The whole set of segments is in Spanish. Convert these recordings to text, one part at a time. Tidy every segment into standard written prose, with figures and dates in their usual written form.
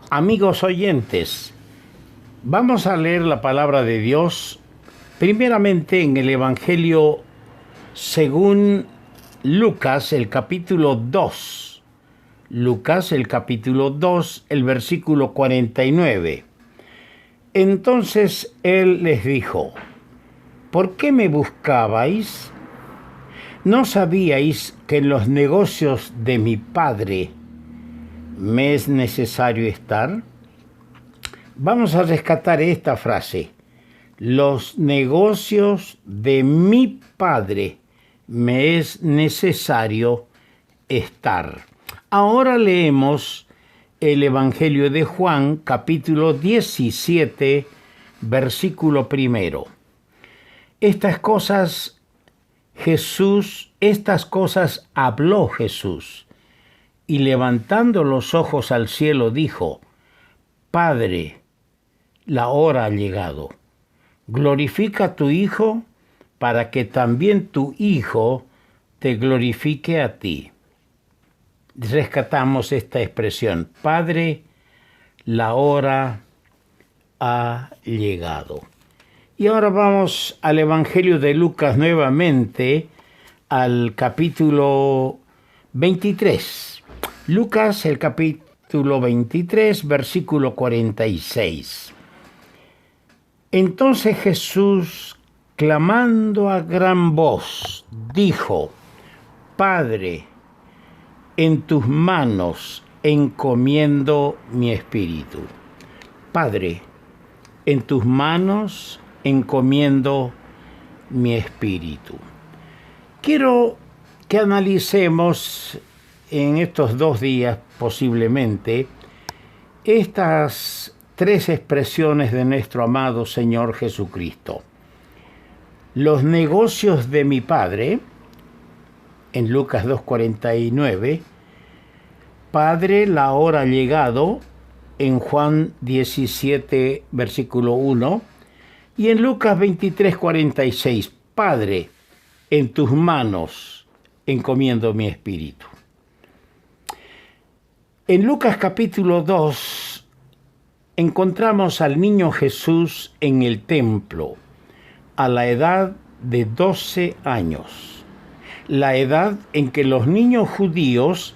Amigos oyentes, vamos a leer la palabra de Dios primeramente en el Evangelio según Lucas, el capítulo 2. Lucas, el capítulo 2, el versículo 49. Entonces él les dijo: ¿por qué me buscabais? ¿No sabíais que en los negocios de mi Padre me es necesario estar? Vamos a rescatar esta frase: los negocios de mi Padre me es necesario estar. Ahora leemos el Evangelio de Juan, capítulo 17, versículo 1. Estas cosas habló Jesús, y levantando los ojos al cielo dijo: Padre, la hora ha llegado. Glorifica a tu Hijo, para que también tu Hijo te glorifique a ti. Rescatamos esta expresión: Padre, la hora ha llegado. Y ahora vamos al Evangelio de Lucas nuevamente, al capítulo 23. Lucas, el capítulo 23, versículo 46. Entonces Jesús, clamando a gran voz, dijo: Padre, en tus manos encomiendo mi espíritu. Padre, en tus manos encomiendo mi espíritu. Quiero que analicemos en estos 2 días posiblemente estas 3 expresiones de nuestro amado Señor Jesucristo. Los negocios de mi Padre, en Lucas 2:49, Padre, la hora ha llegado, en Juan 17, versículo 1, y en Lucas 23:46, Padre, en tus manos encomiendo mi espíritu. En Lucas capítulo 2 encontramos al niño Jesús en el templo a la edad de 12 años, la edad en que los niños judíos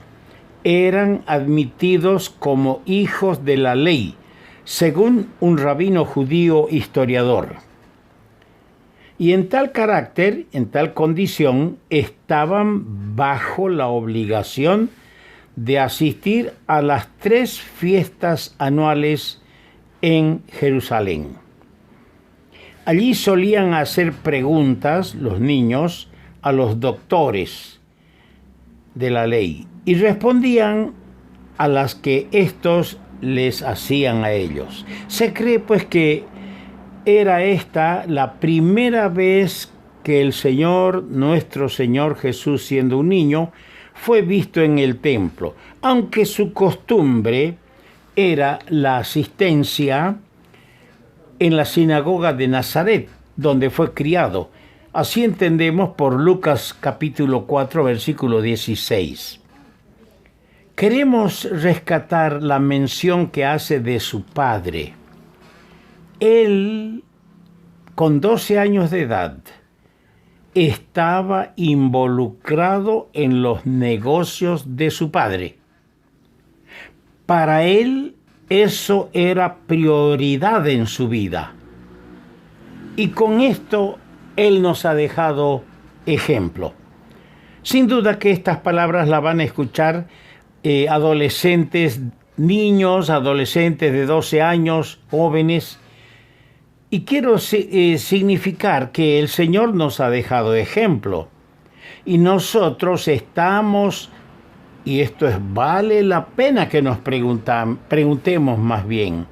eran admitidos como hijos de la ley, según un rabino judío historiador. Y en tal carácter, en tal condición, estaban bajo la obligación de asistir a las 3 fiestas anuales en Jerusalén. Allí solían hacer preguntas los niños a los doctores de la ley y respondían a las que éstos les hacían a ellos. Se cree pues que era esta la primera vez que el Señor, nuestro Señor Jesús, siendo un niño, fue visto en el templo, aunque su costumbre era la asistencia en la sinagoga de Nazaret, donde fue criado. Así entendemos por Lucas capítulo 4, versículo 16. Queremos rescatar la mención que hace de su padre. Él, con 12 años de edad, estaba involucrado en los negocios de su padre. Para él, eso era prioridad en su vida. Y con esto, él nos ha dejado ejemplo. Sin duda que estas palabras las van a escuchar adolescentes, niños, adolescentes de 12 años, jóvenes. Y quiero significar que el Señor nos ha dejado ejemplo. Y nosotros estamos, y vale la pena que nos preguntemos más bien,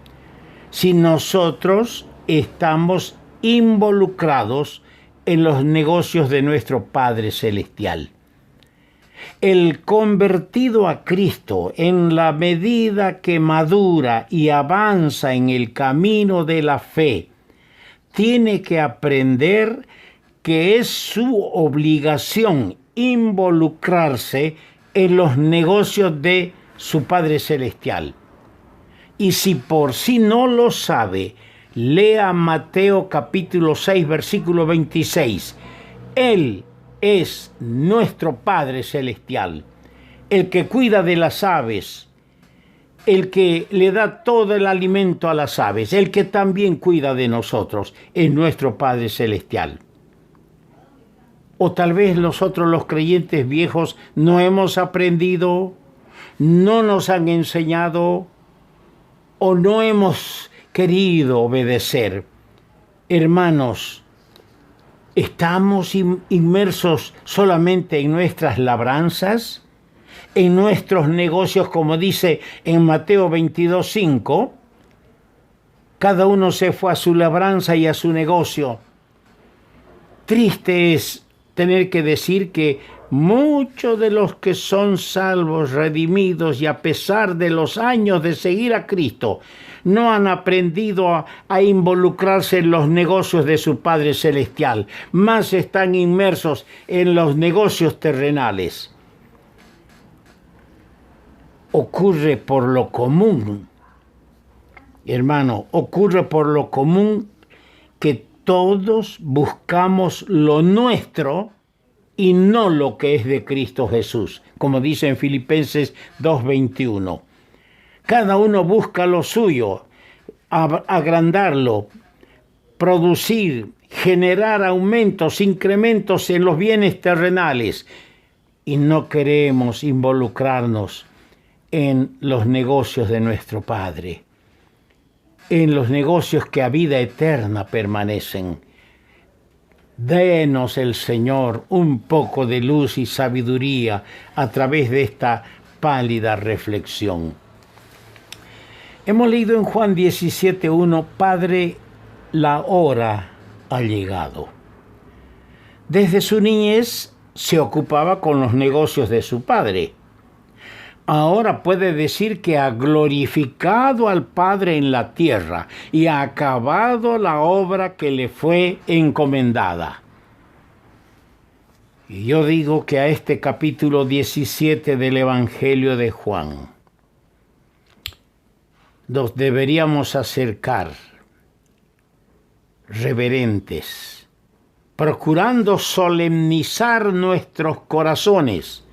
si nosotros estamos involucrados en los negocios de nuestro Padre Celestial. El convertido a Cristo, en la medida que madura y avanza en el camino de la fe, tiene que aprender que es su obligación involucrarse en los negocios de su Padre Celestial. Y si por sí no lo sabe, lea Mateo capítulo 6, versículo 26. Él es nuestro Padre Celestial, el que cuida de las aves, el que le da todo el alimento a las aves, el que también cuida de nosotros, es nuestro Padre Celestial. O tal vez nosotros los creyentes viejos no hemos aprendido, no nos han enseñado o no hemos querido obedecer. Hermanos, ¿estamos inmersos solamente en nuestras labranzas? ¿En nuestros negocios, como dice en Mateo 22:5? Cada uno se fue a su labranza y a su negocio. Triste es tener que decir que muchos de los que son salvos, redimidos y a pesar de los años de seguir a Cristo, no han aprendido a involucrarse en los negocios de su Padre Celestial, más están inmersos en los negocios terrenales. Ocurre por lo común, hermano, ocurre por lo común que todos buscamos lo nuestro y no lo que es de Cristo Jesús, como dice en Filipenses 2:21. Cada uno busca lo suyo, agrandarlo, producir, generar aumentos, incrementos en los bienes terrenales, y no queremos involucrarnos en los negocios de nuestro Padre, en los negocios que a vida eterna permanecen. Dénos el Señor un poco de luz y sabiduría a través de esta pálida reflexión. Hemos leído en Juan 17:1, Padre, la hora ha llegado. Desde su niñez se ocupaba con los negocios de su padre. Ahora puede decir que ha glorificado al Padre en la tierra y ha acabado la obra que le fue encomendada. Y yo digo que a este capítulo 17 del Evangelio de Juan nos deberíamos acercar reverentes, procurando solemnizar nuestros corazones,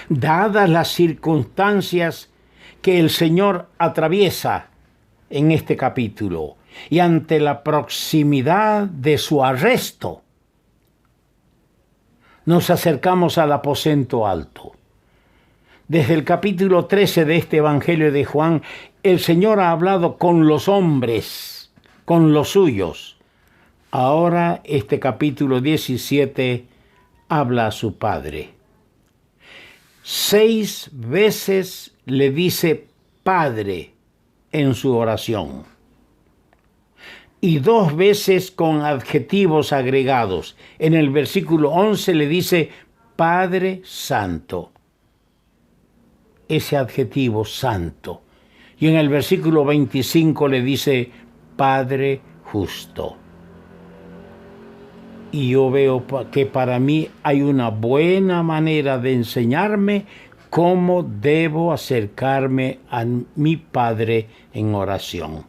dadas las circunstancias que el Señor atraviesa en este capítulo y ante la proximidad de su arresto. Nos acercamos al aposento alto. Desde el capítulo 13 de este Evangelio de Juan, el Señor ha hablado con los hombres, con los suyos. Ahora este capítulo 17 habla a su Padre. 6 veces le dice Padre en su oración. Y 2 veces con adjetivos agregados. En el versículo 11 le dice Padre Santo. Ese adjetivo santo. Y en el versículo 25 le dice Padre justo. Y yo veo que para mí hay una buena manera de enseñarme cómo debo acercarme a mi Padre en oración.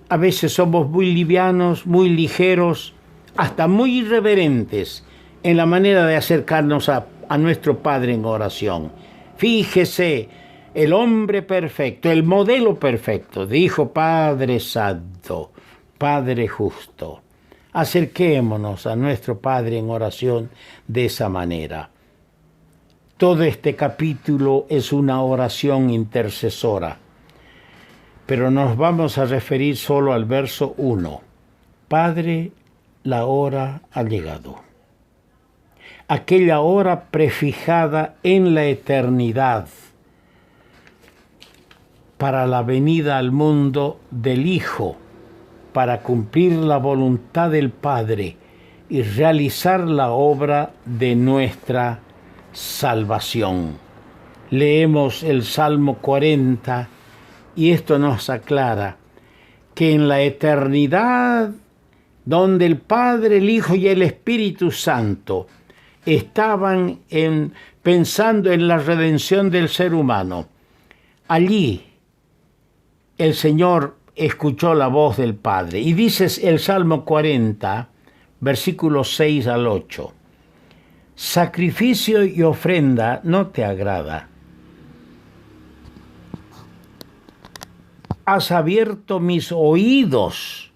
A veces somos muy livianos, muy ligeros, hasta muy irreverentes en la manera de acercarnos a nuestro Padre en oración. Fíjese, el hombre perfecto, el modelo perfecto, dijo Padre Santo, Padre justo. Acerquémonos a nuestro Padre en oración de esa manera. Todo este capítulo es una oración intercesora, pero nos vamos a referir solo al verso 1. Padre, la hora ha llegado. Aquella hora prefijada en la eternidad para la venida al mundo del Hijo, para cumplir la voluntad del Padre y realizar la obra de nuestra salvación. Leemos el Salmo 40 y esto nos aclara que en la eternidad, donde el Padre, el Hijo y el Espíritu Santo estaban pensando en la redención del ser humano, allí el Señor escuchó la voz del Padre. Y dices el Salmo 40, versículos 6 al 8. Sacrificio y ofrenda no te agrada. Has abierto mis oídos.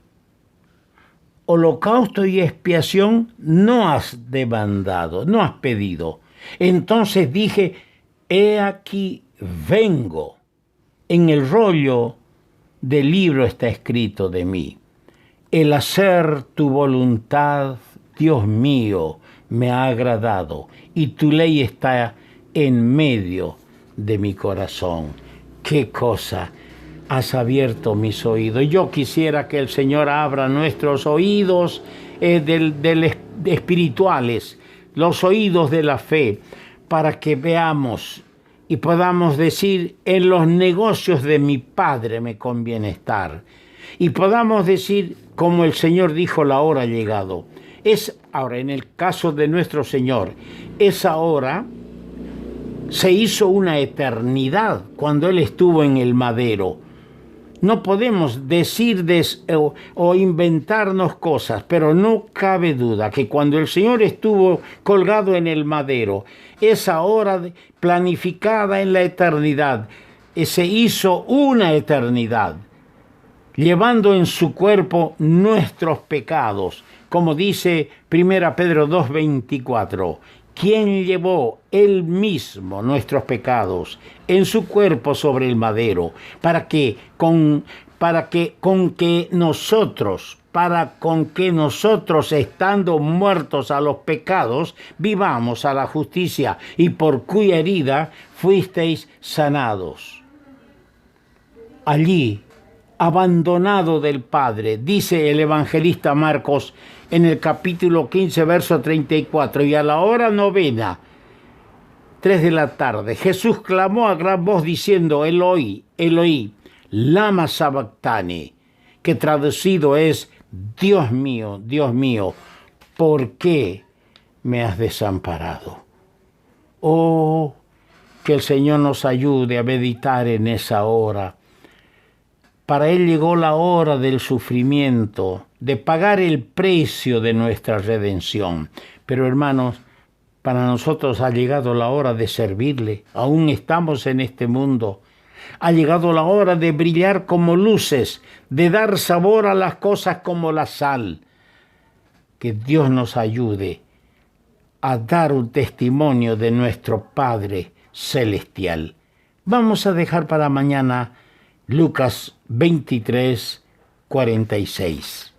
Holocausto y expiación no has demandado, no has pedido. Entonces dije, he aquí vengo. En el rollo del libro está escrito de mí. El hacer tu voluntad, Dios mío, me ha agradado, y tu ley está en medio de mi corazón. ¡Qué cosa! Has abierto mis oídos. Yo quisiera que el Señor abra nuestros oídos espirituales, los oídos de la fe, para que veamos y podamos decir, en los negocios de mi Padre me conviene estar. Y podamos decir, como el Señor dijo, la hora ha llegado. Es ahora, en el caso de nuestro Señor, esa hora se hizo una eternidad cuando Él estuvo en el madero. No podemos decir o inventarnos cosas, pero no cabe duda que cuando el Señor estuvo colgado en el madero, esa hora planificada en la eternidad, se hizo una eternidad, llevando en su cuerpo nuestros pecados, como dice 1 Pedro 2:24. Quien llevó él mismo nuestros pecados en su cuerpo sobre el madero, para que nosotros, estando muertos a los pecados, vivamos a la justicia, y por cuya herida fuisteis sanados. Allí, abandonado del Padre, dice el evangelista Marcos en el capítulo 15, verso 34, y a la hora 9, 3 de la tarde, Jesús clamó a gran voz diciendo, Eloi, Eloi, lama sabactani, que traducido es, Dios mío, ¿por qué me has desamparado? Oh, que el Señor nos ayude a meditar en esa hora. Para Él llegó la hora del sufrimiento, de pagar el precio de nuestra redención. Pero hermanos, para nosotros ha llegado la hora de servirle. Aún estamos en este mundo. Ha llegado la hora de brillar como luces, de dar sabor a las cosas como la sal. Que Dios nos ayude a dar un testimonio de nuestro Padre Celestial. Vamos a dejar para mañana Lucas 23, 46.